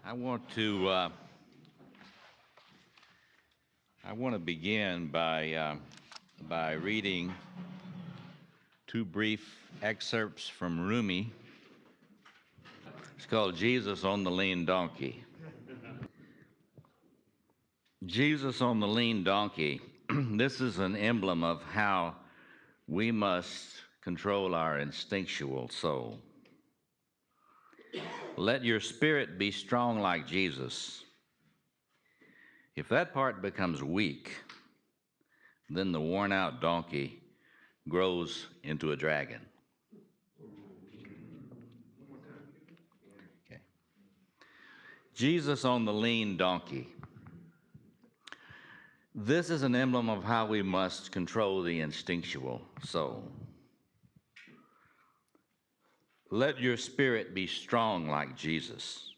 I want to begin by reading two brief excerpts from Rumi. It's called Jesus on the Lean Donkey. Jesus on the Lean Donkey. This is an emblem of how we must control our instinctual soul. Let your spirit be strong like Jesus. If that part becomes weak, then the worn-out donkey grows into a dragon. Okay. Jesus on the lean donkey. This is an emblem of how we must control the instinctual soul. Let your spirit be strong like Jesus.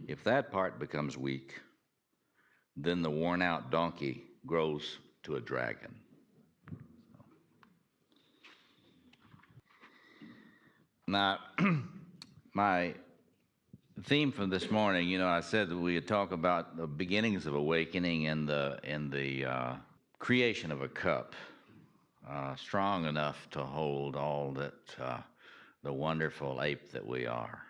If that part becomes weak, then the worn-out donkey grows to a dragon. Now, my theme for this morning, I said that we would talk about the beginnings of awakening and the creation of a cup, strong enough to hold all that the wonderful ape that we are,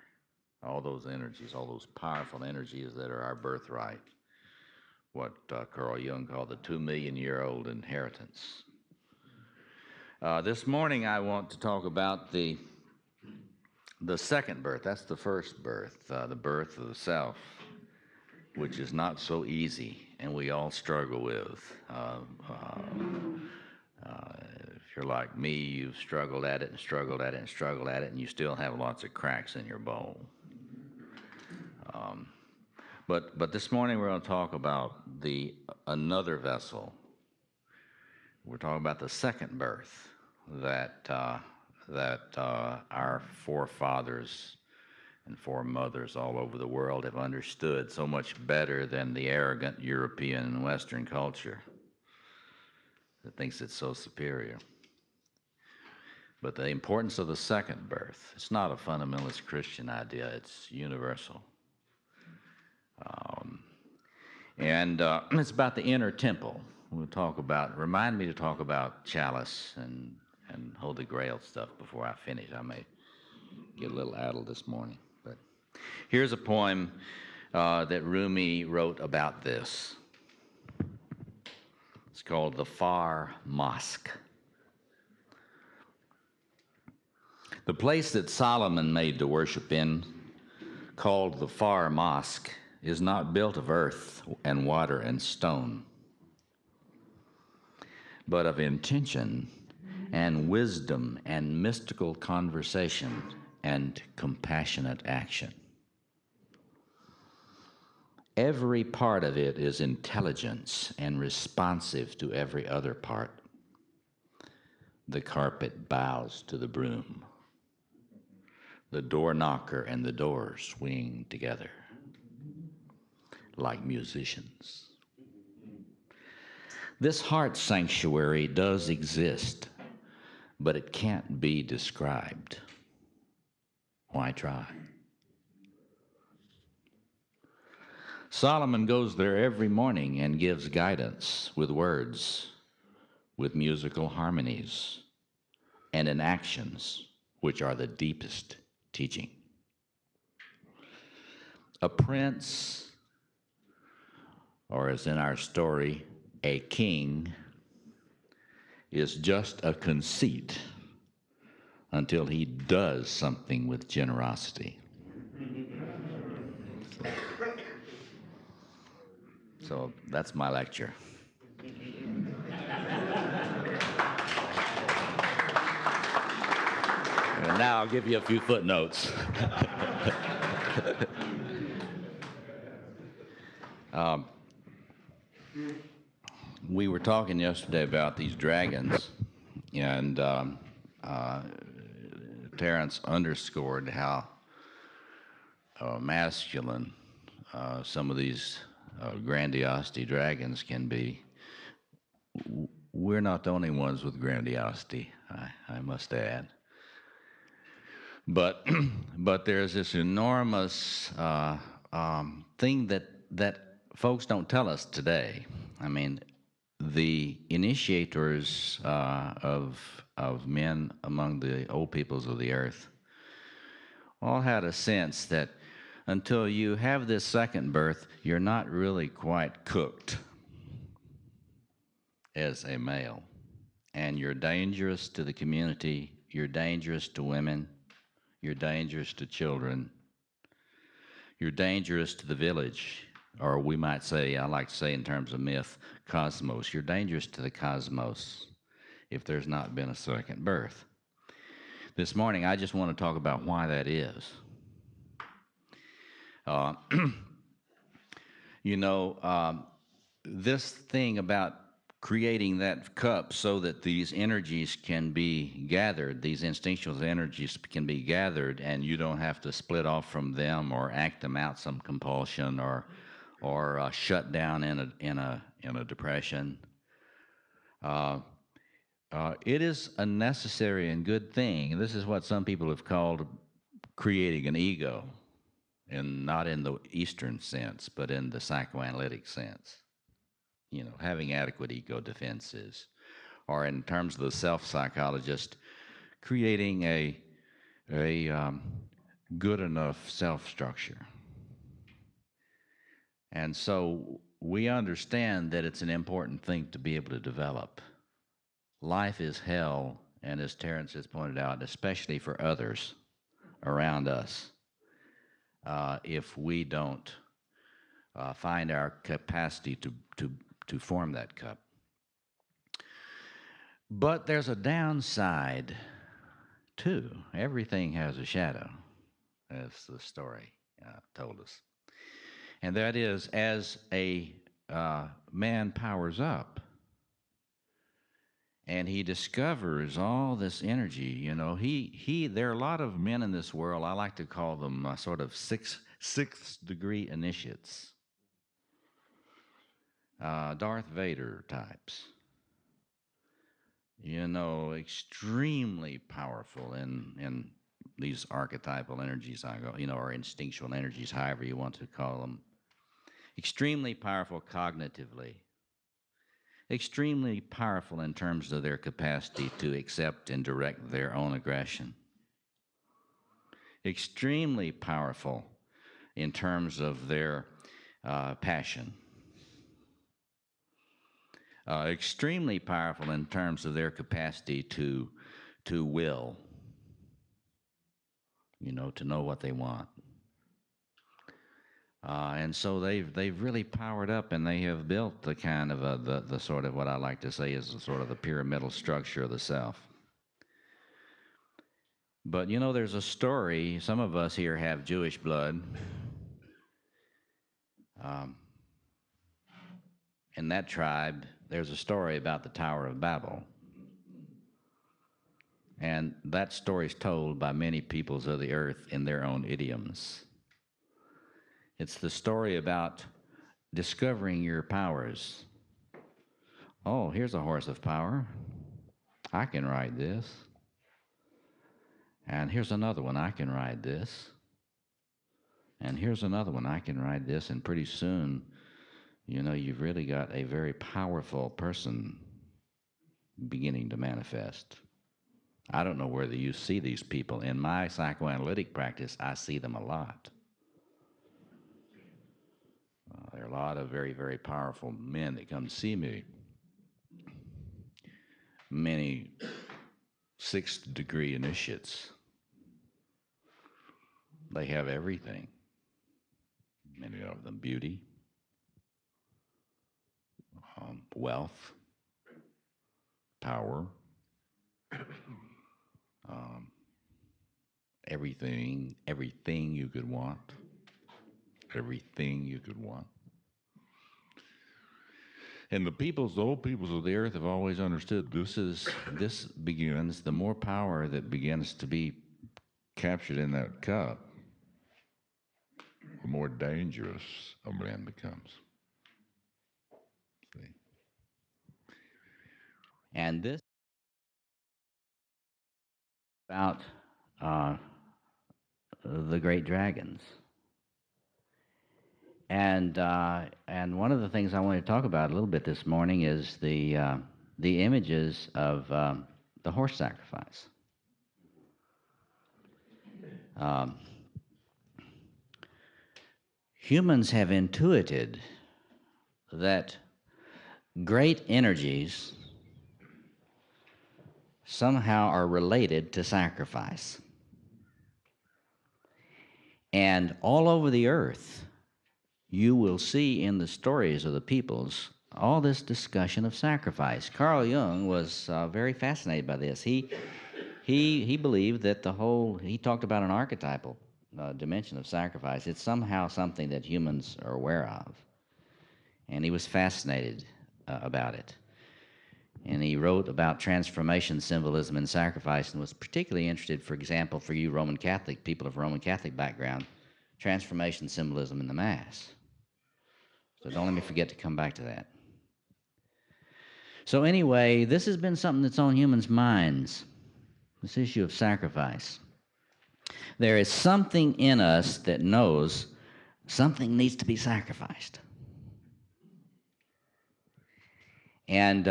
all those energies, all those powerful energies that are our birthright, what Carl Jung called the 2 million-year-old inheritance. This morning I want to talk about the second birth. That's the first birth, the birth of the self, which is not so easy, and we all struggle with. If you're like me, you've struggled at it and struggled at it and struggled at it, and you still have lots of cracks in your bowl. But this morning we're going to talk about another vessel. We're talking about the second birth that our forefathers and foremothers all over the world have understood so much better than the arrogant European and Western culture that thinks it's so superior. But the importance of the second birth, it's not a fundamentalist Christian idea, it's universal. And it's about the inner temple. Remind me to talk about chalice and Holy Grail stuff before I finish. I may get a little addled this morning. But here's a poem that Rumi wrote about this. It's called The Far Mosque. The place that Solomon made to worship in, called the Far Mosque, is not built of earth and water and stone, but of intention and wisdom and mystical conversation and compassionate action. Every part of it is intelligence and responsive to every other part. The carpet bows to the broom. The door knocker and the door swing together like musicians. This heart sanctuary does exist, but it can't be described. Why try? Solomon goes there every morning and gives guidance with words, with musical harmonies, and in actions, which are the deepest teaching. A prince, or as in our story, a king, is just a conceit until he does something with generosity. So that's my lecture. And now I'll give you a few footnotes. We were talking yesterday about these dragons, and Terence underscored how masculine some of these grandiosity dragons can be. We're not the only ones with grandiosity, I must add. But but there's this enormous thing that folks don't tell us today. I mean, the initiators of men among the old peoples of the earth all had a sense that until you have this second birth, you're not really quite cooked as a male. And you're dangerous to the community, you're dangerous to women, you're dangerous to children, you're dangerous to the village, or we might say, I like to say in terms of myth, cosmos. You're dangerous to the cosmos if there's not been a second birth. This morning, I just want to talk about why that is. Uh, you know, this thing about creating that cup so that these energies can be gathered, these instinctual energies can be gathered, and you don't have to split off from them or act them out some compulsion or shut down in a depression. Uh, it is a necessary and good thing. This is what some people have called creating an ego, and not in the Eastern sense, but in the psychoanalytic sense. You know, having adequate ego defenses, or in terms of the self psychologist, creating a good enough self structure. And so we understand that it's an important thing to be able to develop. Life is hell, and as Terence has pointed out, especially for others around us, if we don't find our capacity to form that cup. But there's a downside too. Everything has a shadow, as the story told us. And that is, as a man powers up and he discovers all this energy, you know, there are a lot of men in this world, I like to call them sort of sixth degree initiates, Darth Vader types. You know, extremely powerful in these archetypal energies, you know, or instinctual energies, however you want to call them. Extremely powerful cognitively, extremely powerful in terms of their capacity to accept and direct their own aggression, extremely powerful in terms of their passion, extremely powerful in terms of their capacity to will, you know, to know what they want. And so they've really powered up, and they have built the kind of the sort of what I like to say is the sort of the pyramidal structure of the self. But you know, there's a story. Some of us here have Jewish blood. Um, in that tribe, there's a story about the Tower of Babel, and that story is told by many peoples of the earth in their own idioms. It's the story about discovering your powers. Oh, here's a horse of power. I can ride this. And here's another one, I can ride this. And here's another one, I can ride this. And pretty soon, you know, you've really got a very powerful person beginning to manifest. I don't know whether you see these people. In my psychoanalytic practice, I see them a lot. There are a lot of very, very powerful men that come to see me. Many sixth degree initiates. They have everything. Many of them beauty, wealth, power, um, everything you could want, everything you could want. And the old peoples of the earth have always understood this begins, the more power that begins to be captured in that cup, the more dangerous a man becomes. See? And this about uh, the great dragons. And one of the things I want to talk about a little bit this morning is the images of the horse sacrifice. Um, Humans have intuited that great energies somehow are related to sacrifice. And all over the earth, you will see in the stories of the peoples all this discussion of sacrifice. Carl Jung was very fascinated by this. He believed that he talked about an archetypal dimension of sacrifice. It's somehow something that humans are aware of. And he was fascinated about it. And he wrote about transformation symbolism and sacrifice and was particularly interested, for example, for you Roman Catholic, people of Roman Catholic background, transformation symbolism in the Mass. So don't let me forget to come back to that. So anyway, this has been something that's on humans' minds, this issue of sacrifice. There is something in us that knows something needs to be sacrificed. And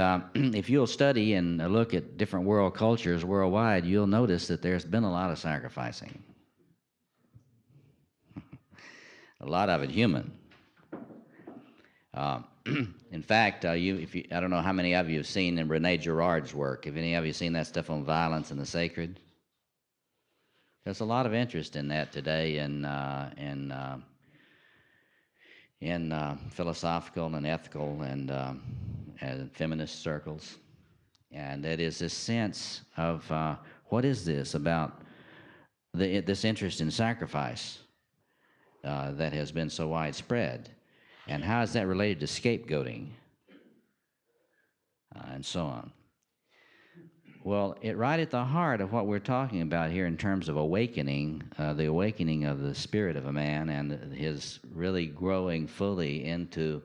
if you'll study and look at different world cultures worldwide, you'll notice that there's been a lot of sacrificing. A lot of it human. In fact, I don't know how many of you have seen Rene Girard's work. Have any of you seen that stuff on violence and the sacred? There's a lot of interest in that today in philosophical and ethical and feminist circles. And it is this sense of what is this about this interest in sacrifice that has been so widespread, and how is that related to scapegoating and so on. Well, right at the heart of what we're talking about here in terms of awakening, the awakening of the spirit of a man and his really growing fully into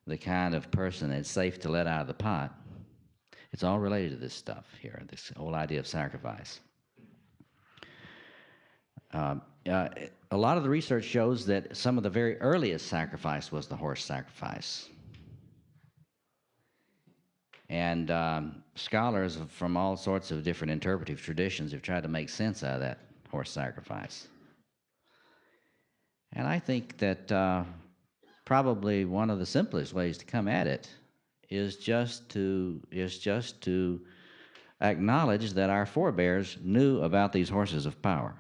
the kind of person that's safe to let out of the pot, it's all related to this stuff here, this whole idea of sacrifice. A lot of the research shows that some of the very earliest sacrifice was the horse sacrifice. And scholars from all sorts of different interpretive traditions have tried to make sense out of that horse sacrifice. And I think that probably one of the simplest ways to come at it is just to acknowledge that our forebears knew about these horses of power.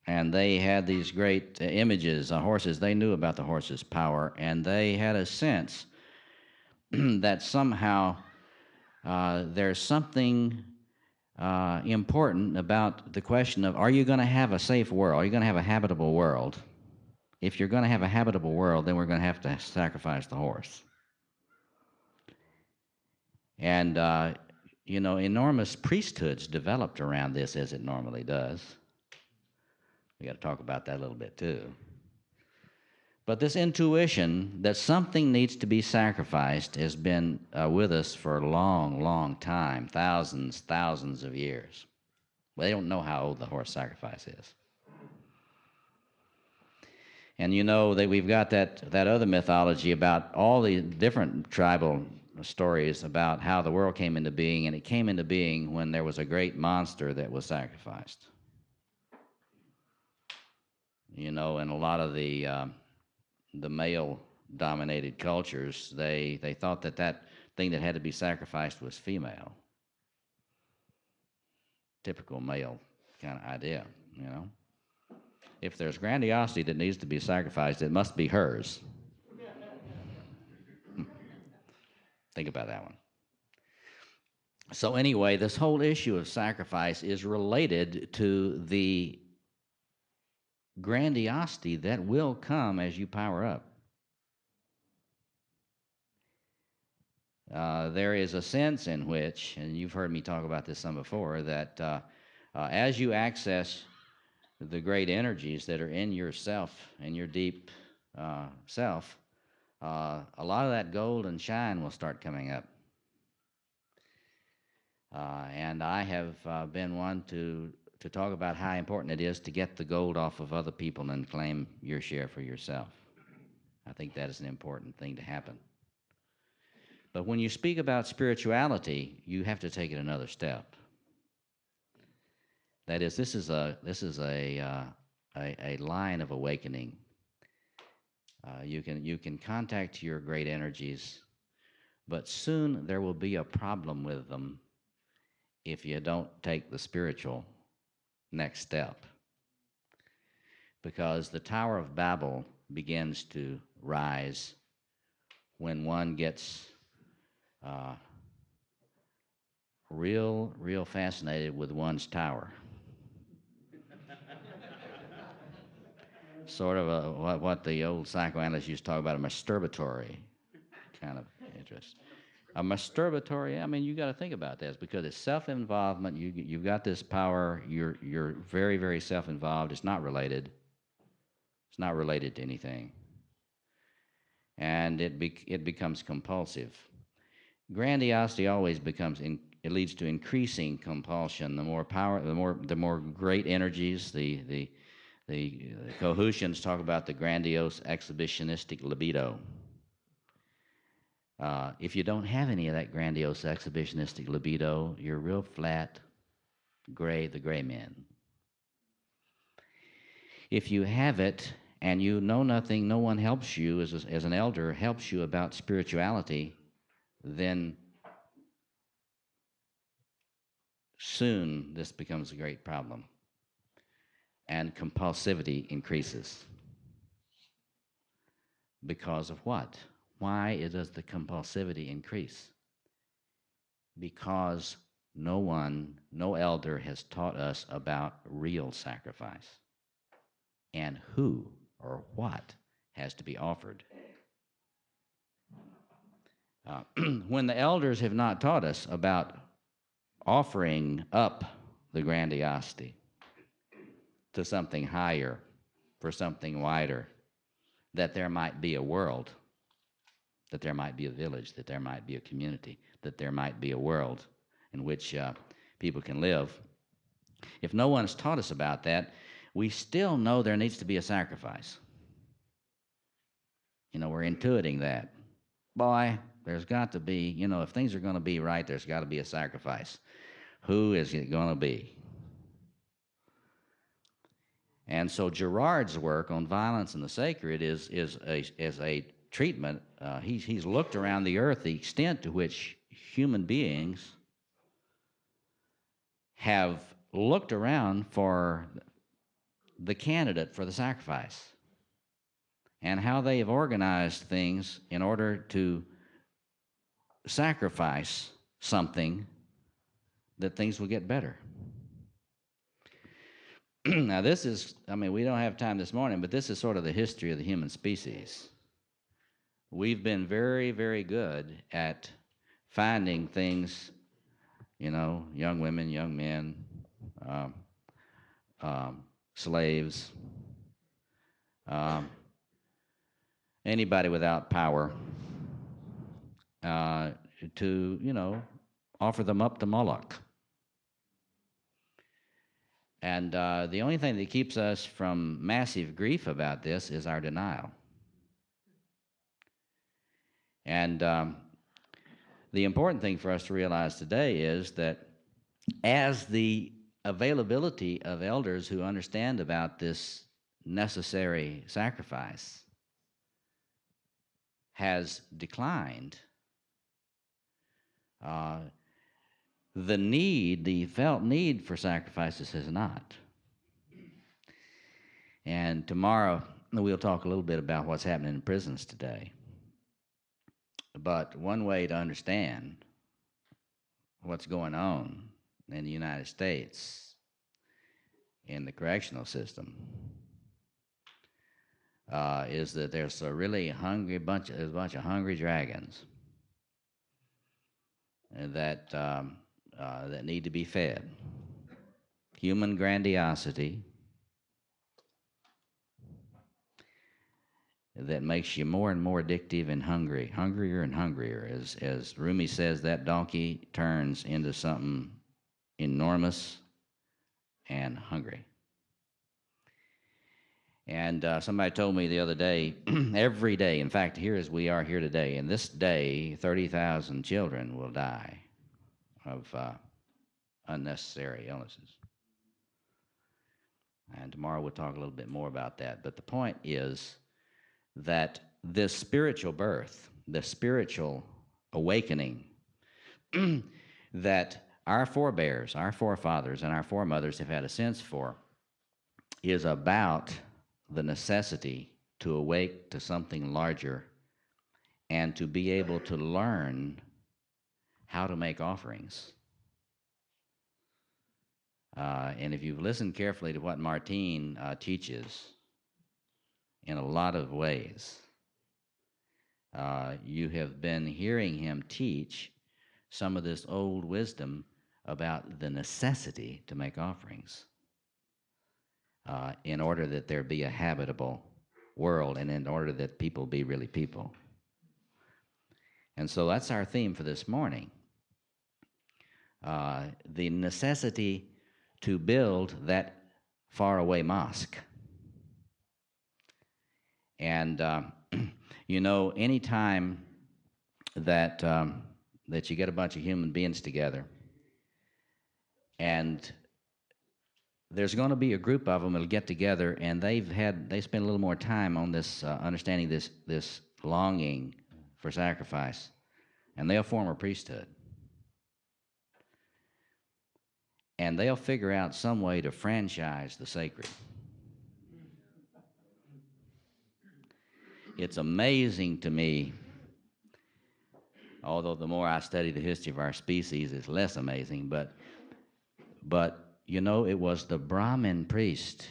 And they had these great images of horses. They knew about the horses' power, and they had a sense that somehow there's something important about the question of, are you going to have a safe world? Are you going to have a habitable world? If you're going to have a habitable world, then we're going to have to sacrifice the horse. And, enormous priesthoods developed around this, as it normally does. We got to talk about that a little bit, too. But this intuition that something needs to be sacrificed has been with us for a long, long time, thousands of years. They don't know how old the horse sacrifice is. And that we've got that other mythology about all the different tribal stories about how the world came into being, and it came into being when there was a great monster that was sacrificed. And a lot of the male-dominated cultures, they thought that thing that had to be sacrificed was female. Typical male kind of idea, If there's grandiosity that needs to be sacrificed, it must be hers. Think about that one. So anyway, this whole issue of sacrifice is related to the grandiosity that will come as you power up. There is a sense in which, and you've heard me talk about this some before, that as you access the great energies that are in yourself, in your deep self, a lot of that gold and shine will start coming up. And I have been one to to talk about how important it is to get the gold off of other people and claim your share for yourself. I think that is an important thing to happen. But when you speak about spirituality, you have to take it another step. That is, this is a line of awakening. You can contact your great energies, but soon there will be a problem with them if you don't take the spiritual next step. Because the Tower of Babel begins to rise when one gets uh, real fascinated with one's tower. Sort of what the old psychoanalysts used to talk about, a masturbatory kind of interest. A masturbatory, I mean, you got to think about this because it's self-involvement. You've got this power. You're very self-involved. It's not related. It's not related to anything, and it becomes compulsive. Grandiosity always it leads to increasing compulsion. The more power, the more great energies. The Cohoutians talk about the grandiose exhibitionistic libido. If you don't have any of that grandiose exhibitionistic libido, you're real flat, the gray men. If you have it and you know nothing, no one helps you as an elder, helps you about spirituality, then soon this becomes a great problem. And compulsivity increases. Because of what? Why does the compulsivity increase? Because no elder has taught us about real sacrifice and who or what has to be offered. When the elders have not taught us about offering up the grandiosity to something higher, for something wider, that there might be a world, that there might be a village, that there might be a community, that there might be a world in which people can live. If no one has taught us about that, we still know there needs to be a sacrifice. We're intuiting that. Boy, there's got to be, if things are going to be right, there's got to be a sacrifice. Who is it going to be? And so Girard's work on violence and the sacred is a treatment. He's looked around the earth, the extent to which human beings have looked around for the candidate for the sacrifice and how they have organized things in order to sacrifice something that things will get better. Now, we don't have time this morning, but this is sort of the history of the human species. We've been very good at finding things, young women, young men, slaves, anybody without power, to, offer them up to Moloch. And the only thing that keeps us from massive grief about this is our denial. And the important thing for us to realize today is that as the availability of elders who understand about this necessary sacrifice has declined, the felt need for sacrifices has not. And tomorrow we'll talk a little bit about what's happening in prisons today. But one way to understand what's going on in the United States in the correctional system is that there's a really hungry bunch of hungry dragons that need to be fed. Human grandiosity that makes you more and more addictive and hungrier and hungrier. As Rumi says, that donkey turns into something enormous and hungry. And somebody told me the other day, every day, in fact, here as we are here today, in this day, 30,000 children will die of unnecessary illnesses. And tomorrow we'll talk a little bit more about that. But the point is that this spiritual birth, the spiritual awakening that our forebears, our forefathers, and our foremothers have had a sense for is about the necessity to awake to something larger and to be able to learn how to make offerings. And if you've listened carefully to what Martine teaches in a lot of ways, you have been hearing him teach some of this old wisdom about the necessity to make offerings in order that there be a habitable world and in order that people be really people. And so that's our theme for this morning. The necessity to build that faraway mosque. And you know, any time that that you get a bunch of human beings together, and there's going to be a group of them that'll get together, and they spend a little more time on this understanding this longing for sacrifice, and they'll form a priesthood, and they'll figure out some way to franchise the sacred. It's amazing to me, although the more I study the history of our species, it's less amazing, but you know, it was the Brahmin priests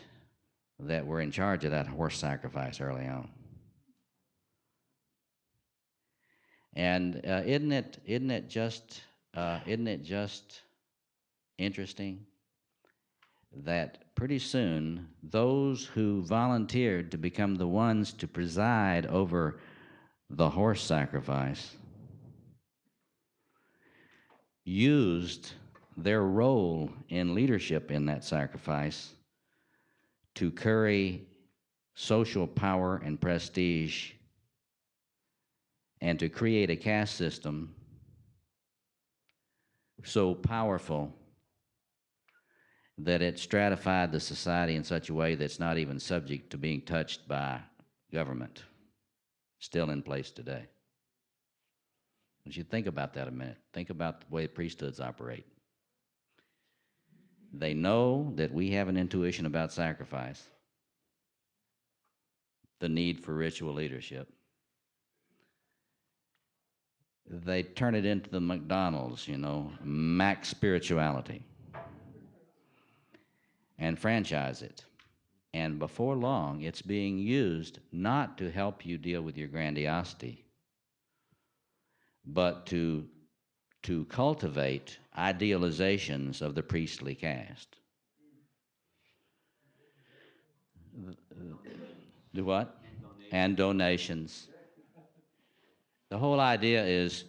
that were in charge of that horse sacrifice early on. And isn't it just interesting that pretty soon those who volunteered to become the ones to preside over the horse sacrifice used their role in leadership in that sacrifice to curry social power and prestige and to create a caste system so powerful that it stratified the society in such a way that's not even subject to being touched by government, still in place today. As you think about that a minute, think about the way priesthoods operate. They know that we have an intuition about sacrifice, the need for ritual leadership. They turn it into the McDonald's, you know, max spirituality, and franchise it. And before long, it's being used not to help you deal with your grandiosity, but to cultivate idealizations of the priestly caste. Do what? And donations. The whole idea is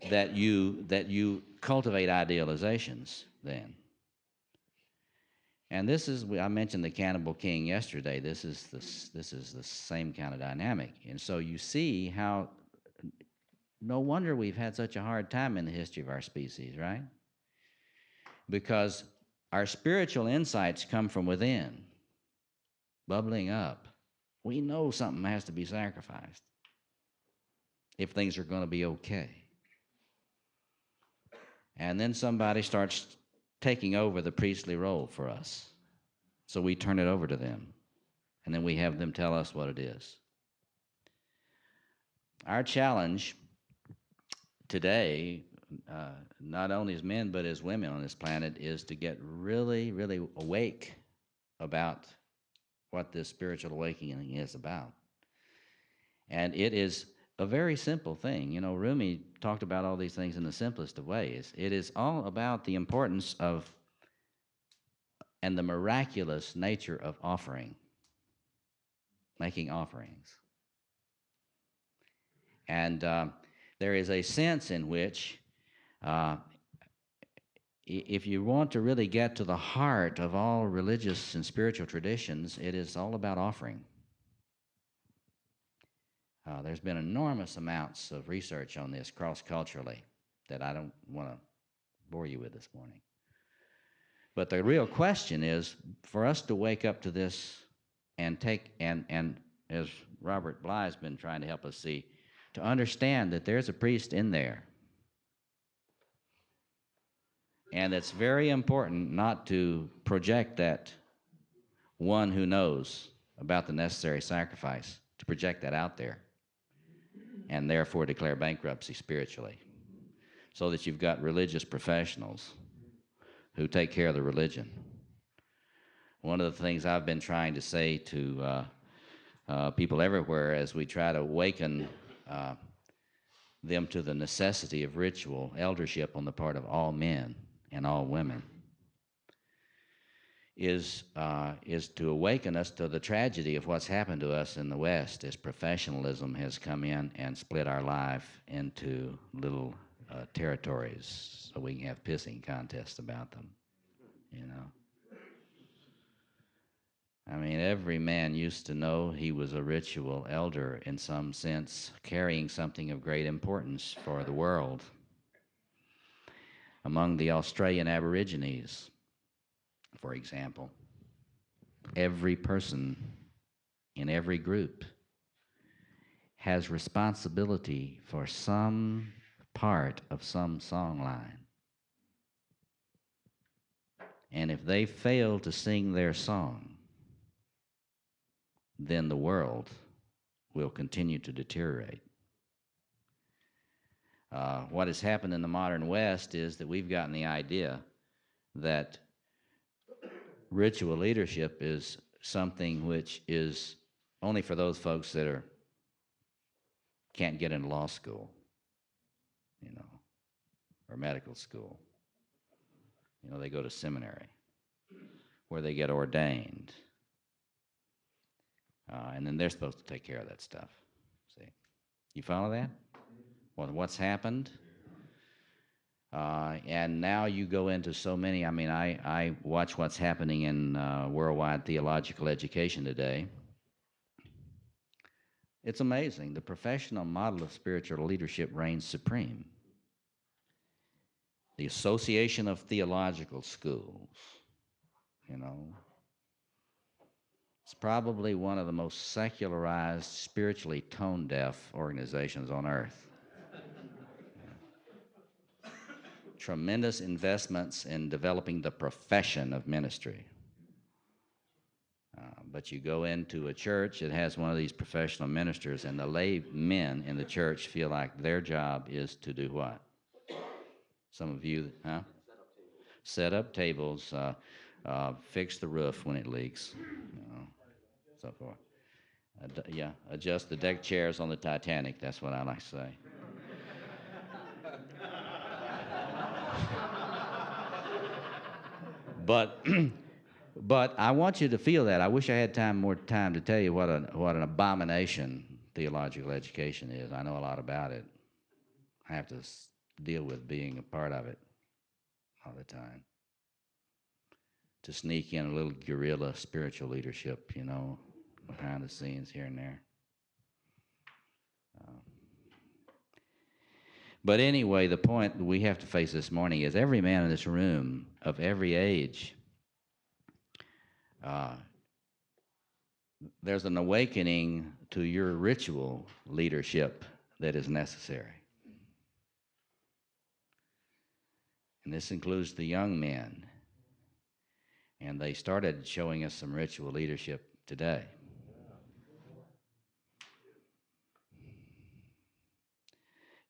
that you cultivate idealizations then. And this is, I mentioned the cannibal king yesterday. This is the same kind of dynamic. And so you see how no wonder we've had such a hard time in the history of our species, right? Because our spiritual insights come from within, bubbling up. We know something has to be sacrificed if things are going to be okay. And then somebody starts taking over the priestly role for us. So we turn it over to them, and then we have them tell us what it is. Our challenge today, not only as men but as women on this planet, is to get really, really awake about what this spiritual awakening is about. And it is a very simple thing. You know, Rumi talked about all these things in the simplest of ways. It is all about the importance of and the miraculous nature of offering, making offerings. And there is a sense in which if you want to really get to the heart of all religious and spiritual traditions, it is all about offering. There's been enormous amounts of research on this cross-culturally that I don't want to bore you with this morning. But the real question is for us to wake up to this and take, and as Robert Bly's been trying to help us see, to understand that there's a priest in there. And it's very important not to project that one who knows about the necessary sacrifice, to project that out there, and therefore declare bankruptcy spiritually, so that you've got religious professionals who take care of the religion. One of the things I've been trying to say to people everywhere as we try to awaken them to the necessity of ritual eldership on the part of all men and all women is to awaken us to the tragedy of what's happened to us in the West as professionalism has come in and split our life into little territories so we can have pissing contests about them, you know. I mean, every man used to know he was a ritual elder in some sense, carrying something of great importance for the world. Among the Australian Aborigines, for example, every person in every group has responsibility for some part of some song line. And if they fail to sing their song, then the world will continue to deteriorate. What has happened in the modern West is that we've gotten the idea that ritual leadership is something which is only for those folks that can't get into law school, you know, or medical school. You know, they go to seminary where they get ordained. And then they're supposed to take care of that stuff. See? You follow that? Well, what's happened? And now you go into so many, I mean, I watch what's happening in worldwide theological education today. It's amazing. The professional model of spiritual leadership reigns supreme. The Association of Theological Schools, you know, it's probably one of the most secularized, spiritually tone-deaf organizations on earth. Tremendous investments in developing the profession of ministry. But you go into a church that has one of these professional ministers, and the lay men in the church feel like their job is to do what? Some of you, huh? Set up tables, fix the roof when it leaks, you know, so forth. Yeah, adjust the deck chairs on the Titanic. That's what I like to say. But I want you to feel that. I wish I had more time to tell you what an abomination theological education is. I know a lot about it. I have to deal with being a part of it all the time. To sneak in a little guerrilla spiritual leadership, you know, behind the scenes here and there. But anyway, the point we have to face this morning is every man in this room of every age, there's an awakening to your ritual leadership that is necessary. And this includes the young men. And they started showing us some ritual leadership today.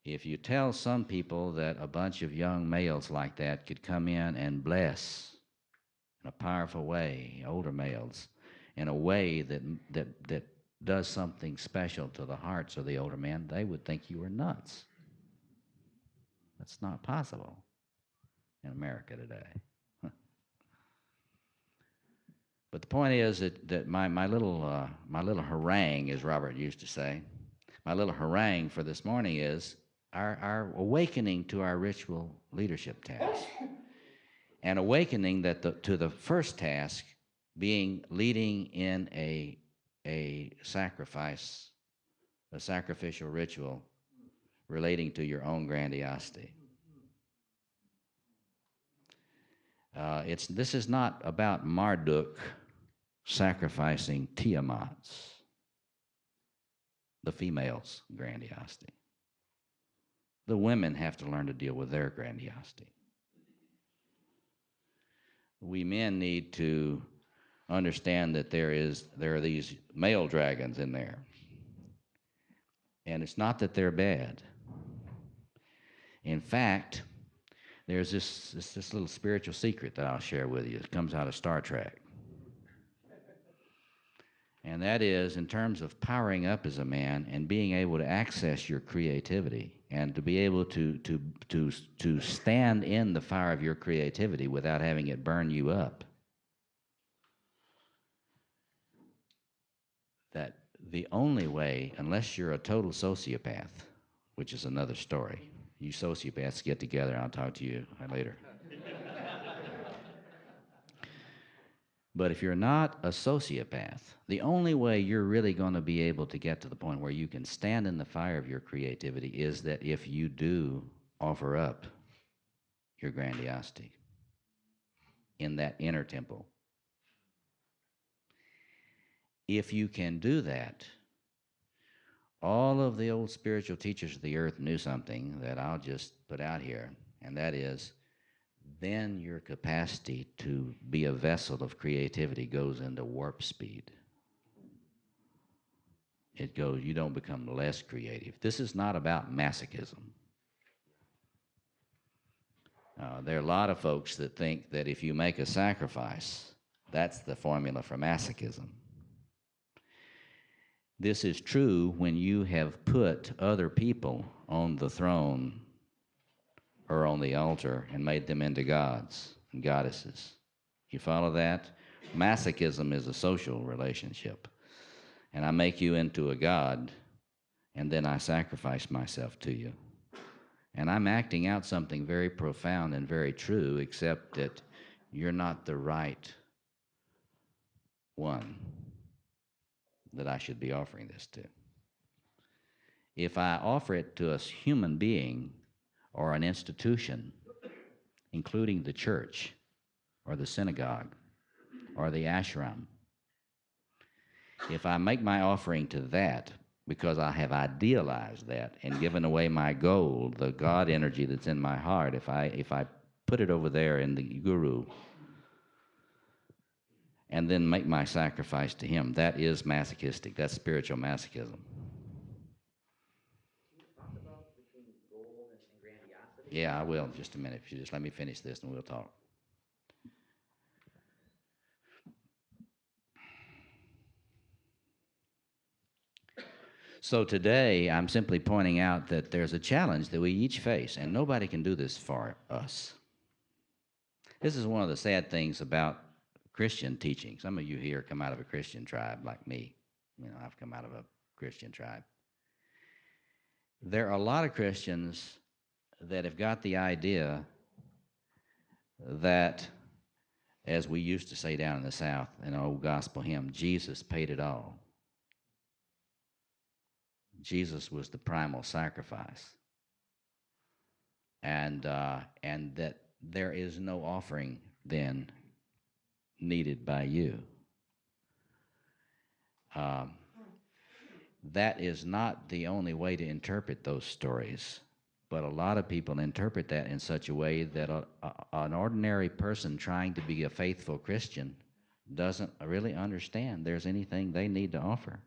If you tell some people that a bunch of young males like that could come in and bless in a powerful way, older males, in a way that does something special to the hearts of the older men, they would think you were nuts. That's not possible in America today. But the point is that my little harangue, as Robert used to say, my little harangue for this morning is our awakening to our ritual leadership task and awakening to the first task being leading in a sacrifice, a sacrificial ritual relating to your own grandiosity. This is not about Marduk sacrificing Tiamat's, the female's grandiosity. The women have to learn to deal with their grandiosity. We men need to understand that there are these male dragons in there. And it's not that they're bad. In fact, there's this little spiritual secret that I'll share with you. It comes out of Star Trek. And that is, in terms of powering up as a man and being able to access your creativity and to be able to stand in the fire of your creativity without having it burn you up, that the only way, unless you're a total sociopath, which is another story. You sociopaths get together and I'll talk to you later. But if you're not a sociopath, the only way you're really going to be able to get to the point where you can stand in the fire of your creativity is that if you do offer up your grandiosity in that inner temple. If you can do that, all of the old spiritual teachers of the earth knew something that I'll just put out here, and that is, then your capacity to be a vessel of creativity goes into warp speed. You don't become less creative. This is not about masochism. There are a lot of folks that think that if you make a sacrifice, that's the formula for masochism. This is true when you have put other people on the throne or on the altar and made them into gods and goddesses. You follow that? Masochism is a social relationship. And I make you into a god, and then I sacrifice myself to you. And I'm acting out something very profound and very true, except that you're not the right one that I should be offering this to. If I offer it to a human being or an institution, including the church or the synagogue or the ashram, if I make my offering to that because I have idealized that and given away my gold, the God energy that's in my heart, if I put it over there in the guru and then make my sacrifice to him, that is masochistic. That's spiritual masochism. Yeah, I will in just a minute. If you just let me finish this and we'll talk. So today, I'm simply pointing out that there's a challenge that we each face, and nobody can do this for us. This is one of the sad things about Christian teaching. Some of you here come out of a Christian tribe like me. I've come out of a Christian tribe. There are a lot of Christians that have got the idea that, as we used to say down in the South in an old gospel hymn, Jesus paid it all. Jesus was the primal sacrifice. And that there is no offering then needed by you. That is not the only way to interpret those stories, but a lot of people interpret that in such a way that an ordinary person trying to be a faithful Christian doesn't really understand there's anything they need to offer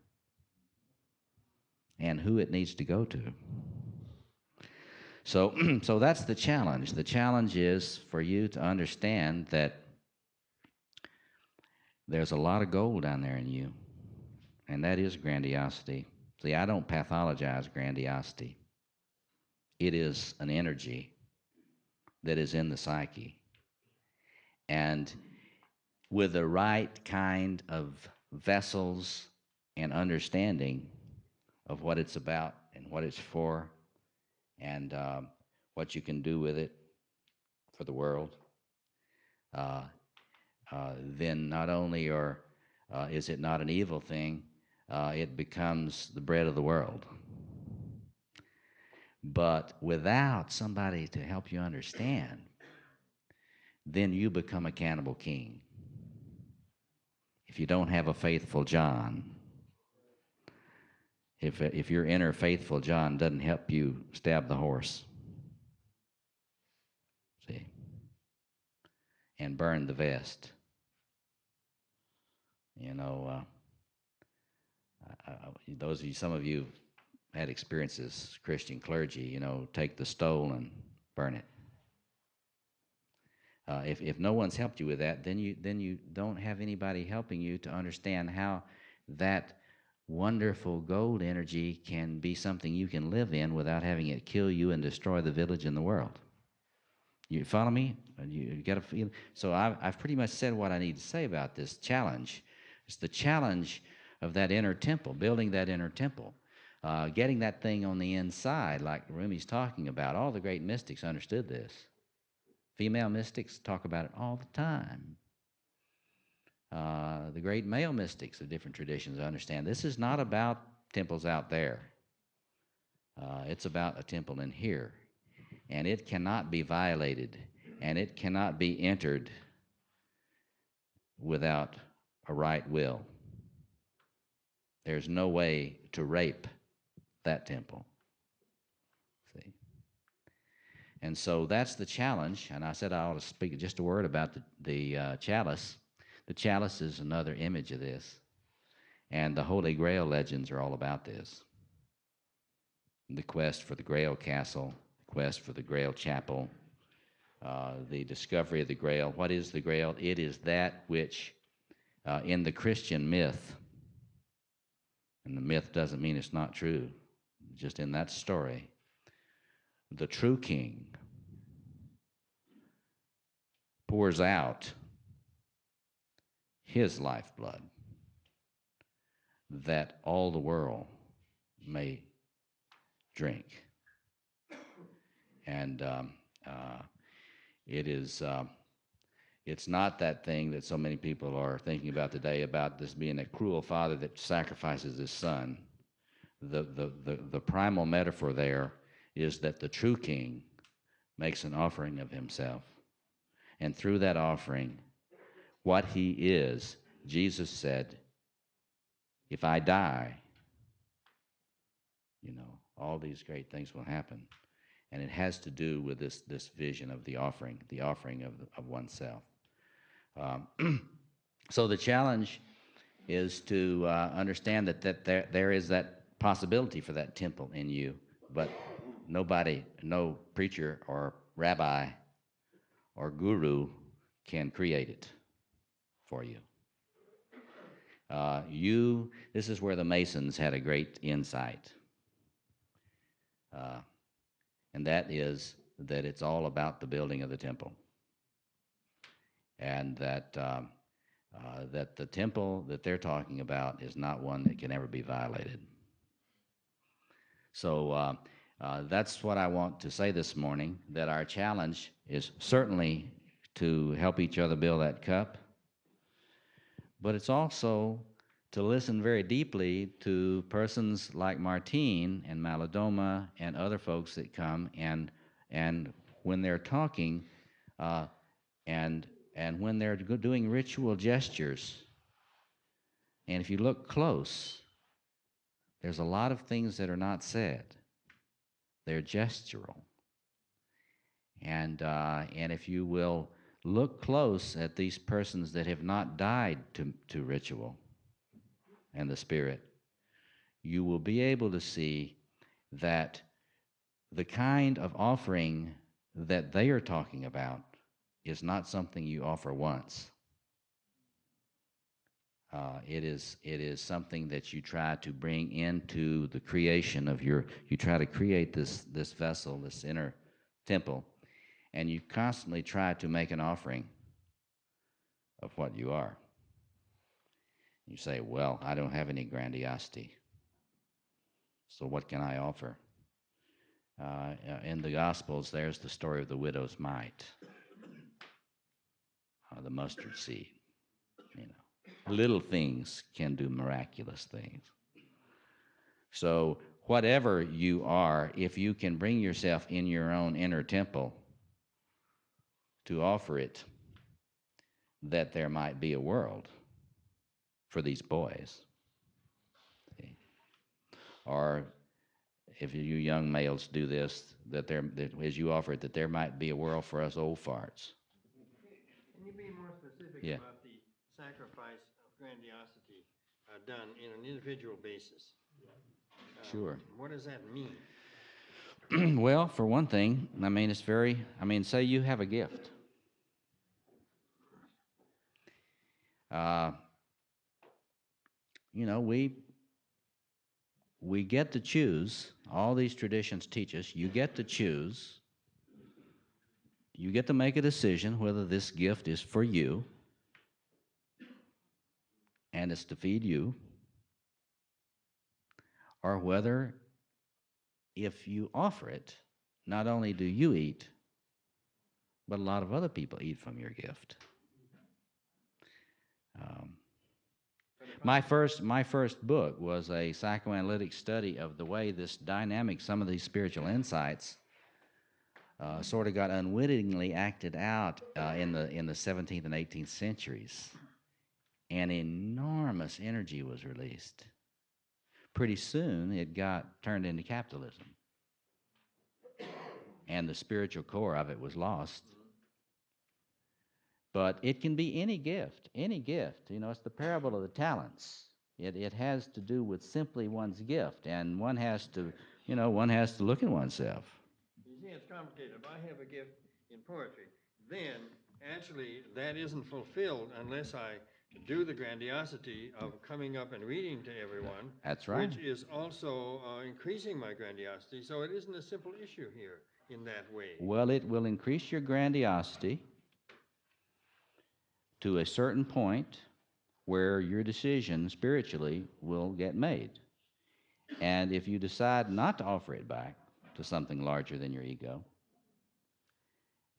and who it needs to go to. So that's the challenge. The challenge is for you to understand that there's a lot of gold down there in you, and that is grandiosity. See, I don't pathologize grandiosity. It is an energy that is in the psyche. And with the right kind of vessels and understanding of what it's about and what it's for and what you can do with it for the world, uh, then not only is it not an evil thing, it becomes the bread of the world. But without somebody to help you understand, then you become a cannibal king. If you don't have a faithful John, if your inner faithful John doesn't help you stab the horse, see, and burn the vest, you know, those of you, some of you had experiences, Christian clergy, you know, take the stole and burn it. If no one's helped you with that, then you don't have anybody helping you to understand how that wonderful gold energy can be something you can live in without having it kill you and destroy the village and the world. You follow me? You got to feel. So I've pretty much said what I need to say about this challenge. It's the challenge of that inner temple, building that inner temple, getting that thing on the inside, like Rumi's talking about. All the great mystics understood this. Female mystics talk about it all the time. The great male mystics of different traditions understand this is not about temples out there. It's about a temple in here. And it cannot be violated, and it cannot be entered without a right will. There's no way to rape that temple. See? And so that's the challenge. And I said I ought to speak just a word about the chalice. The chalice is another image of this. And the Holy Grail legends are all about this. The quest for the Grail Castle, the quest for the Grail Chapel, the discovery of the Grail. What is the Grail? It is that which in the Christian myth, and the myth doesn't mean it's not true, just in that story, the true king pours out his lifeblood that all the world may drink. And it's not that thing that so many people are thinking about today, about this being a cruel father that sacrifices his son. The primal metaphor there is that the true king makes an offering of himself. And through that offering, what he is, Jesus said, if I die, you know, all these great things will happen. And it has to do with this vision of the offering of oneself. So the challenge is to understand that there is that possibility for that temple in you, but nobody, no preacher or rabbi or guru can create it for you. This is where the Masons had a great insight. And that is that it's all about the building of the temple. And that the temple that they're talking about is not one that can ever be violated. So that's what I want to say this morning, that our challenge is certainly to help each other build that cup, but it's also to listen very deeply to persons like Martine and Malidoma and other folks that come, and when they're talking and when they're doing ritual gestures, and if you look close, there's a lot of things that are not said. They're gestural. And if you will look close at these persons that have not died to ritual and the spirit, you will be able to see that the kind of offering that they are talking about is not something you offer once. It is something that you try to bring into the creation of you try to create this vessel, this inner temple, and you constantly try to make an offering of what you are. You say, well, I don't have any grandiosity, so what can I offer? In the Gospels, there's the story of the widow's mite. the mustard seed. You know, little things can do miraculous things. So whatever you are, if you can bring yourself in your own inner temple to offer it, that there might be a world for these boys. See? Or if you young males do this, that as you offer it, that there might be a world for us old farts. Can you be more specific about the sacrifice of grandiosity done in an individual basis? Sure. What does that mean? Well, for one thing, I mean, say you have a gift. You know, we get to choose. All these traditions teach us you get to choose. You get to make a decision whether this gift is for you and it's to feed you, or whether if you offer it, not only do you eat, but a lot of other people eat from your gift. My first book was a psychoanalytic study of the way this dynamic, some of these spiritual insights, sort of got unwittingly acted out in the 17th and 18th centuries, and enormous energy was released. Pretty soon, it got turned into capitalism, and the spiritual core of it was lost. But it can be any gift, any gift. You know, it's the parable of the talents. It has to do with simply one's gift, and one has to look at oneself. You see, it's complicated. If I have a gift in poetry, then actually that isn't fulfilled unless I do the grandiosity of coming up and reading to everyone. That's right. Which is also increasing my grandiosity. So it isn't a simple issue here in that way. Well, it will increase your grandiosity to a certain point where your decision spiritually will get made. And if you decide not to offer it back to something larger than your ego,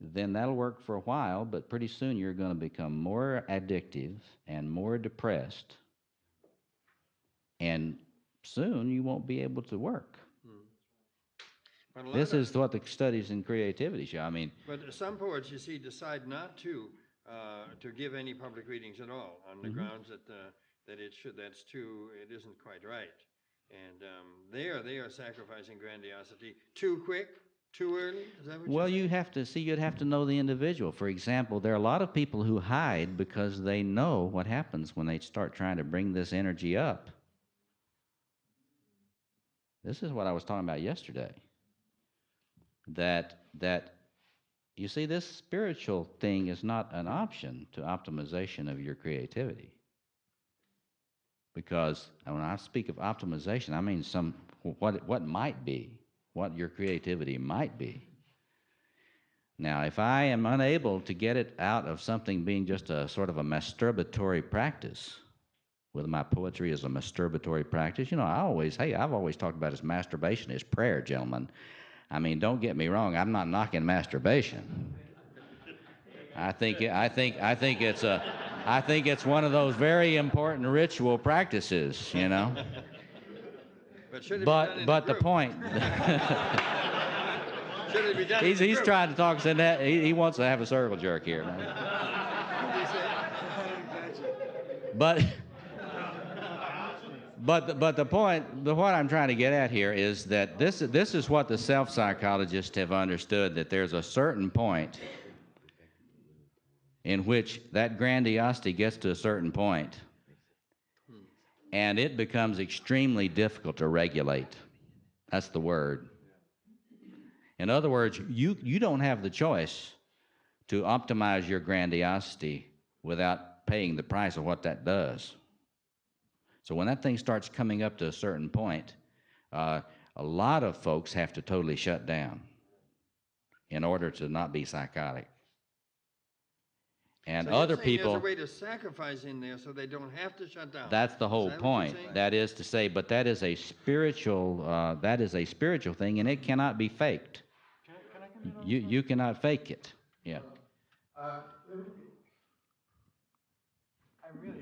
then that'll work for a while, but pretty soon you're going to become more addictive and more depressed, and soon you won't be able to work. This is what the studies in creativity show. I mean, but some poets, you see, decide not to give any public readings at all on the grounds that it isn't quite right, and they are sacrificing grandiosity too quick, too early. Is that what well, you'd have to know the individual. For example, there are a lot of people who hide because they know what happens when they start trying to bring this energy up. This is what I was talking about yesterday. That you see, this spiritual thing is not an option to optimization of your creativity. Because when I speak of optimization, I mean what might be, what your creativity might be. Now, if I am unable to get it out of something being just a sort of a masturbatory practice, whether my poetry is a masturbatory practice, you know, I've always talked about as masturbation as prayer, gentlemen. I mean, don't get me wrong, I'm not knocking masturbation. I think it's one of those very important ritual practices, you know. But the point he's trying to talk us in that he wants to have a circle jerk here. But the point, what I'm trying to get at here is that this is what the self-psychologists have understood, that there's a certain point in which that grandiosity gets to a certain point, and it becomes extremely difficult to regulate. That's the word. In other words, you don't have the choice to optimize your grandiosity without paying the price of what that does. So when that thing starts coming up to a certain point, a lot of folks have to totally shut down in order to not be psychotic. And so other people, there's a way to sacrifice in there so they don't have to shut down. That's the whole point. That is to say, but that is a spiritual thing, and it cannot be faked. You cannot fake it. Yeah.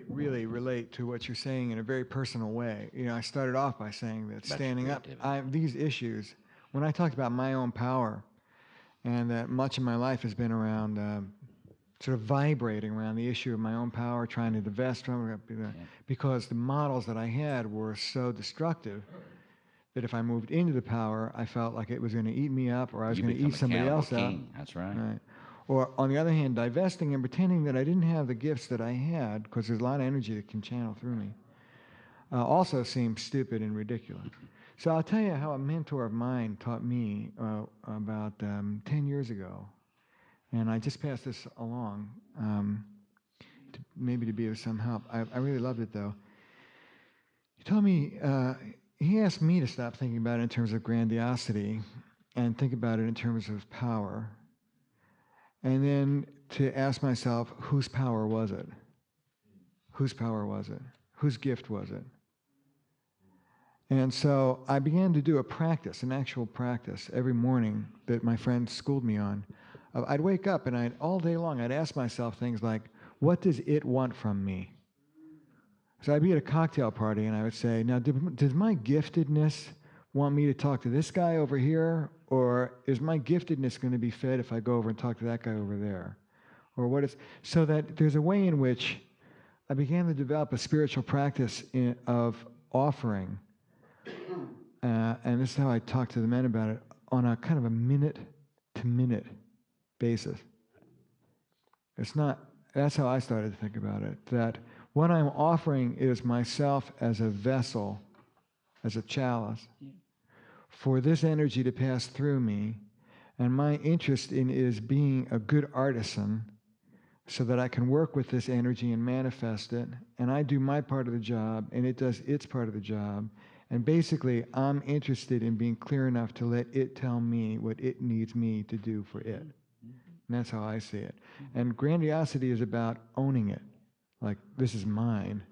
really relate to what you're saying in a very personal way. You know, I started off by saying that About your standing up, creativity. these issues, when I talked about my own power, and that much of my life has been around sort of vibrating around the issue of my own power, trying to divest from it, because the models that I had were so destructive that if I moved into the power, I felt like it was going to eat me up, or I was You going to become eat a somebody cannibal else up. king. That's right. Right. Or on the other hand, divesting and pretending that I didn't have the gifts that I had, because there's a lot of energy that can channel through me, also seems stupid and ridiculous. So I'll tell you how a mentor of mine taught me about 10 years ago, and I just passed this along, maybe to be of some help. I really loved it though. He told me, he asked me to stop thinking about it in terms of grandiosity and think about it in terms of power. And then to ask myself, whose power was it? Whose power was it? Whose gift was it? And so I began to do a practice, an actual practice, every morning that my friends schooled me on. I'd wake up and all day long, I'd ask myself things like, what does it want from me? So I'd be at a cocktail party and I would say, now, does my giftedness want me to talk to this guy over here? Or is my giftedness going to be fed if I go over and talk to that guy over there? Or what is, so that there's a way in which I began to develop a spiritual practice of offering. And this is how I talk to the men about it, on a kind of a minute-to-minute basis. That's how I started to think about it, that what I'm offering is myself as a vessel, as a chalice, for this energy to pass through me, and my interest in is being a good artisan so that I can work with this energy and manifest it, and I do my part of the job, and it does its part of the job, and basically I'm interested in being clear enough to let it tell me what it needs me to do for it. And that's how I see it. And grandiosity is about owning it, like this is mine.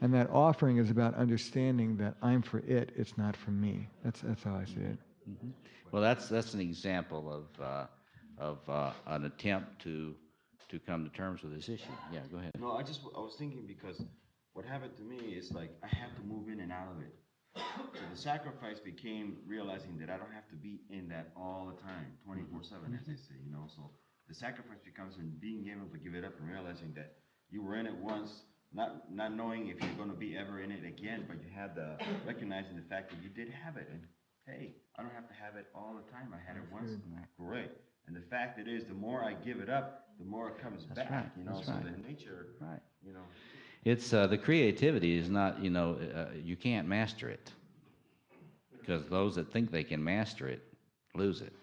And that offering is about understanding that I'm for it, it's not for me. That's how I see it. Well, that's an example of an attempt to come to terms with this issue. Yeah, go ahead. No, I was thinking because what happened to me is like I had to move in and out of it. So the sacrifice became realizing that I don't have to be in that all the time, 24/7, as they say, you know. So the sacrifice becomes in being able to give it up and realizing that you were in it once, not knowing if you're going to be ever in it again, but you had the recognizing the fact that you did have it, and hey, I don't have to have it all the time. I had it once, great. And the fact it is, the more I give it up, the more it comes back, right, you know. that's So right. the nature, Right. you know. It's the creativity is not, you can't master it, because those that think they can master it lose it.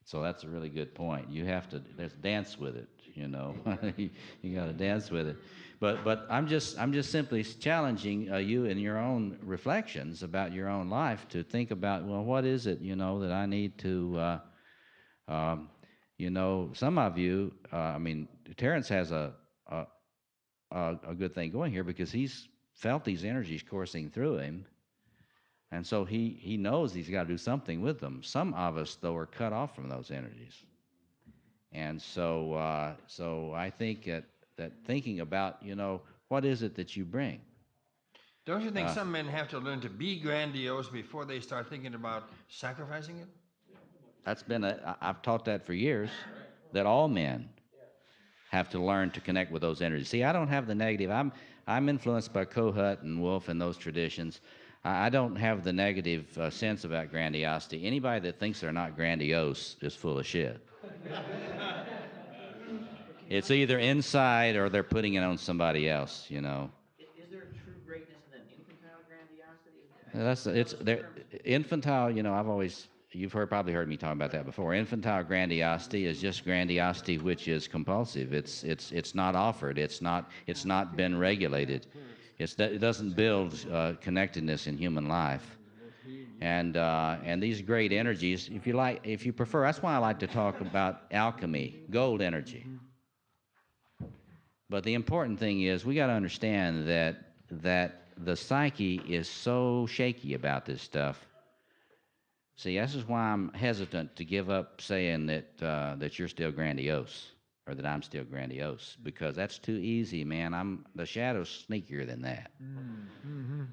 So that's a really good point. You have to dance with it, you know. You got to dance with it. But I'm just simply challenging you in your own reflections about your own life to think about, well, what is it, that I need to some of you, Terrence has a good thing going here because he's felt these energies coursing through him, and so he knows he's got to do something with them. Some of us, though, are cut off from those energies, and so I think that thinking about, what is it that you bring? Don't you think some men have to learn to be grandiose before they start thinking about sacrificing it? I've taught that for years, that all men have to learn to connect with those energies. See, I don't have the negative. I'm influenced by Kohut and Wolf and those traditions. I don't have the negative sense about grandiosity. Anybody that thinks they're not grandiose is full of shit. It's either inside or they're putting it on somebody else, Is there true greatness in an infantile grandiosity? It's there. Infantile, you've probably heard me talk about that before. Infantile grandiosity is just grandiosity which is compulsive. It's not offered. It's not been regulated. It doesn't build connectedness in human life. And these great energies, if you prefer, that's why I like to talk about alchemy, gold energy. But the important thing is we got to understand that the psyche is so shaky about this stuff. See, this is why I'm hesitant to give up saying that you're still grandiose or that I'm still grandiose, because that's too easy, man. The shadow's sneakier than that. Mm-hmm.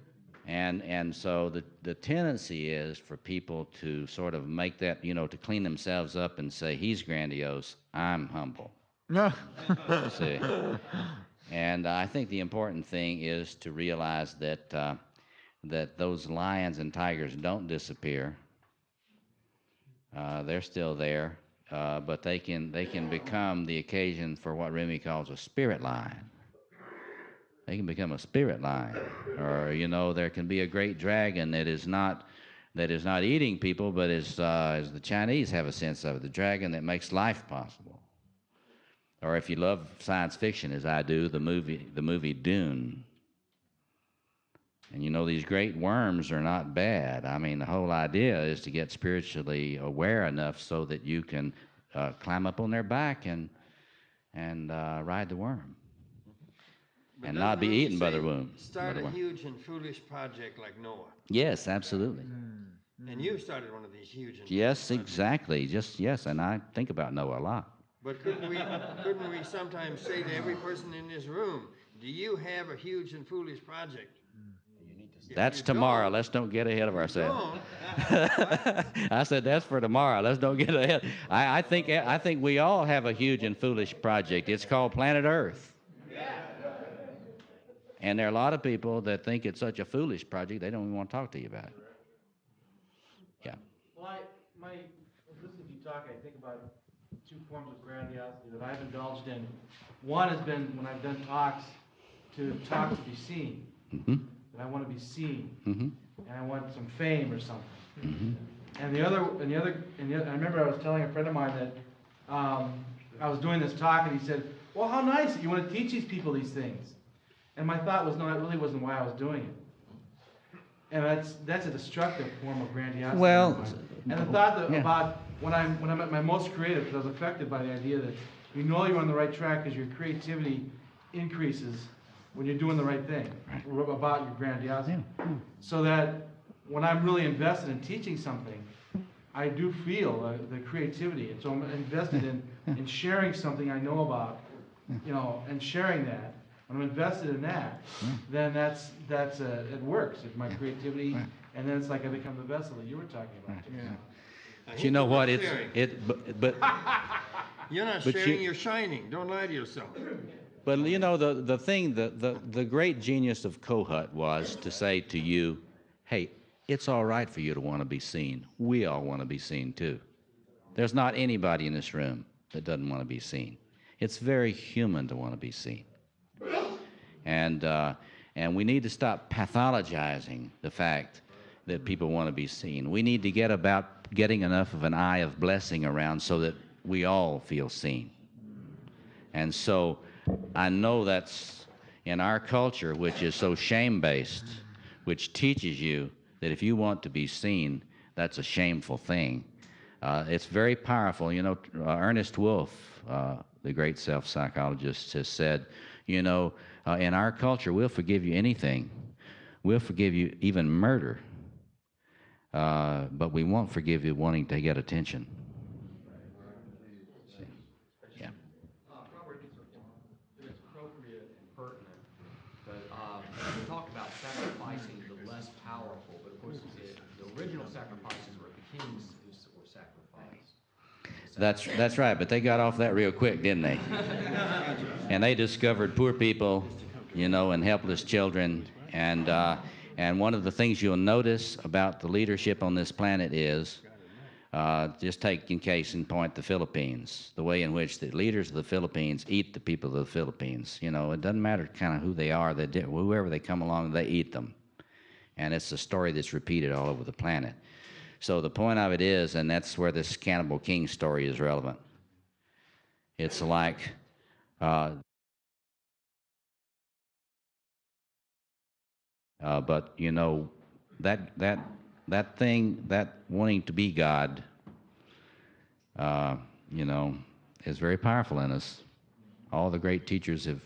And so the tendency is for people to sort of make that, to clean themselves up and say, he's grandiose, I'm humble. No. See? And I think the important thing is to realize that that those lions and tigers don't disappear. They're still there, but they can become the occasion for what Rumi calls a spirit lion. They can become a spirit lion, or there can be a great dragon that is not eating people, but is as the Chinese have a sense of it, the dragon that makes life possible. Or if you love science fiction, as I do, the movie Dune. And these great worms are not bad. I mean, the whole idea is to get spiritually aware enough so that you can climb up on their back and ride the worm. But And not be doesn't Rumi eaten by say, the worm. Start a huge and foolish project like Noah. Yes, absolutely. And you started one of these huge and Yes, foolish projects. exactly. Yes, and I think about Noah a lot. But couldn't we sometimes say to every person in this room, do you have a huge and foolish project? If That's you tomorrow. don't- Let's don't get ahead of ourselves. don't, I said that's for tomorrow. Let's don't get ahead. I think we all have a huge and foolish project. It's called planet Earth. And there are a lot of people that think it's such a foolish project they don't even want to talk to you about it. Yeah. Well, listening to you talk, I think about two forms of grandiosity that I've indulged in. One has been when I've done talks to be seen. Mm-hmm. That I want to be seen, Mm-hmm. and I want some fame or something. Mm-hmm. And I remember I was telling a friend of mine that I was doing this talk, and he said, "Well, how nice that you want to teach these people these things." And my thought was, no, that really wasn't why I was doing it. And that's a destructive form of grandiosity. Well, and the thought that yeah. about when I'm at my most creative, because I was affected by the idea that you're on the right track because your creativity increases when you're doing the right thing about your grandiosity. Yeah. So that when I'm really invested in teaching something, I do feel the creativity, and so I'm invested in sharing something I know about, and sharing that. When I'm invested in that, then that's it works. It's my creativity, and then it's like I become the vessel that you were talking about. Yeah. But you know what? But you're not But sharing, you- you're shining. Don't lie to yourself. But the thing, the great genius of Kohut was to say to you, hey, it's all right for you to want to be seen. We all want to be seen too. There's not anybody in this room that doesn't want to be seen. It's very human to want to be seen. And we need to stop pathologizing the fact that people want to be seen. We need to get about getting enough of an eye of blessing around so that we all feel seen. And so I know that's in our culture, which is so shame-based, which teaches you that if you want to be seen, that's a shameful thing. It's very powerful. Ernest Wolf, the great self-psychologist, has said, in our culture, we'll forgive you anything. We'll forgive you even murder. But we won't forgive you wanting to get attention. Yeah. Robert, it's appropriate and pertinent, but we talk about sacrificing the less powerful, but of course the original sacrifices were the kings who were sacrificed. That's right, but they got off that real quick, didn't they? And they discovered poor people, and helpless children. And one of the things you'll notice about the leadership on this planet is, just take in case in point the Philippines, the way in which the leaders of the Philippines eat the people of the Philippines. It doesn't matter kind of who they are, whoever they come along, they eat them. And it's a story that's repeated all over the planet. So the point of it is, and that's where this Cannibal King story is relevant. It's like, but that thing, that wanting to be God, is very powerful in us. All the great teachers have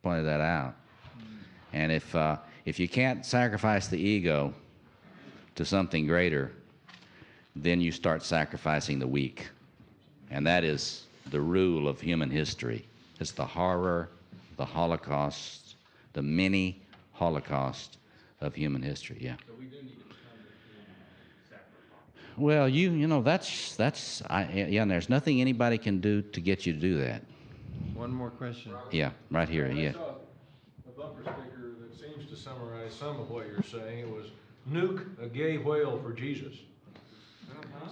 pointed that out. And if you can't sacrifice the ego to something greater, then you start sacrificing the weak. And that is the rule of human history. It's the horror, the Holocaust, the many Holocaust of human history. Yeah. So we do need to become the human sacrifice. Well, yeah, and there's nothing anybody can do to get you to do that. One more question. Yeah, right here. I Yeah. saw a bumper sticker that seems to summarize some of what you're saying. It was, "Nuke a gay whale for Jesus."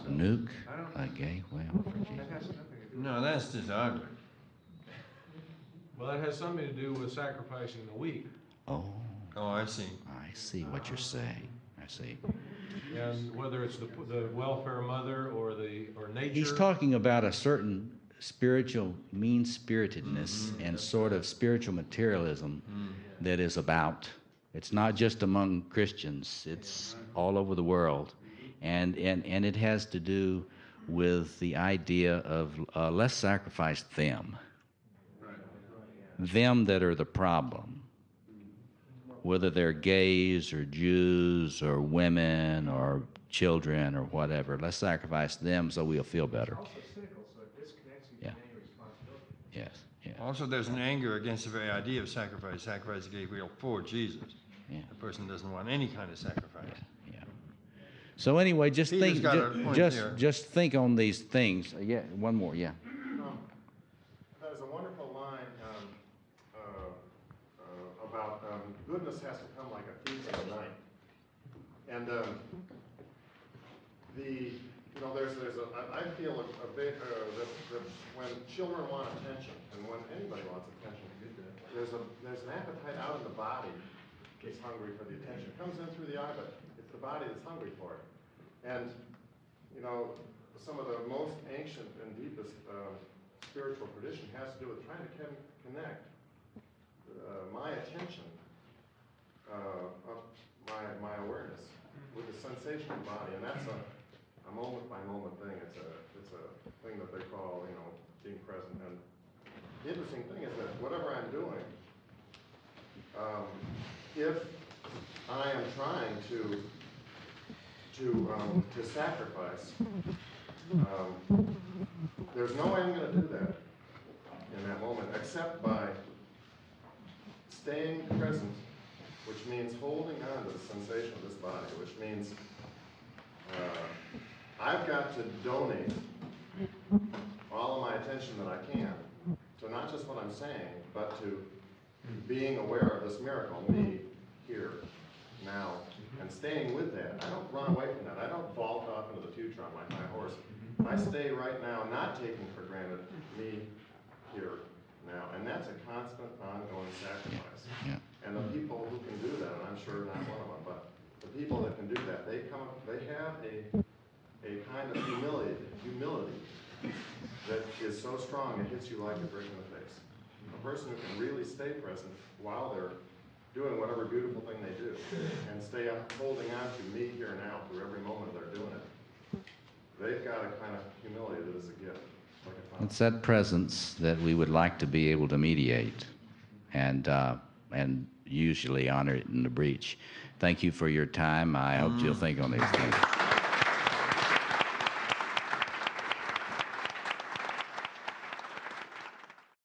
Nuke a gay whale for Jesus. No, that's just ugly. Well, that has something to do with sacrificing the weak. Oh, Oh, I see. I see what you're saying. I see. And whether it's the welfare mother or nature. He's talking about a certain spiritual mean-spiritedness and sort of spiritual materialism that is about. It's not just among Christians. It's all over the world. And it has to do with the idea of let's sacrifice them. Them that are the problem. Whether they're gays or Jews or women or children or whatever. Let's sacrifice them so we'll feel better. Also cynical, so it disconnects you Yeah. from any responsibility. Yes, yeah, Also, there's an anger against the very idea of sacrifice. Sacrifice a gay whale for Jesus. yeah, The person doesn't want any kind of sacrifice. yeah. So anyway, just Peter's think, got a point there. just think on these things. Yeah, one more, yeah. That is a wonderful line about goodness has to come like a thief in the night. And I feel a bit that when children want attention, and when anybody wants attention, there's an appetite out in the body that's hungry for the attention. It comes in through the eye, but it's the body that's hungry for it. And some of the most ancient and deepest spiritual tradition has to do with trying to connect my attention, my awareness, with the sensation of the body, and that's a moment by moment thing. It's a thing that they call being present. And the interesting thing is that whatever I'm doing, if I am trying to sacrifice, there's no way I'm going to do that in that moment except by staying present, which means holding on to the sensation of this body, which means I've got to donate all of my attention that I can to not just what I'm saying, but to being aware of this miracle, me here, now, and staying with that. I don't run away from that. I don't vault off into the future on my high horse. I stay right now, not taking for granted me here, now. And that's a constant, ongoing sacrifice. Yeah. And the people who can do that, and I'm sure not one of them, but the people that can do that, they have a kind of humility that is so strong it hits you like a brick in the face. A person who can really stay present while they're doing whatever beautiful thing they do, and stay up holding on to me here now through every moment they're doing it. They've got a kind of humility that is a gift. Like a fountain. It's that presence that we would like to be able to mediate and usually honor it in the breach. Thank you for your time. I hope you'll think on these things.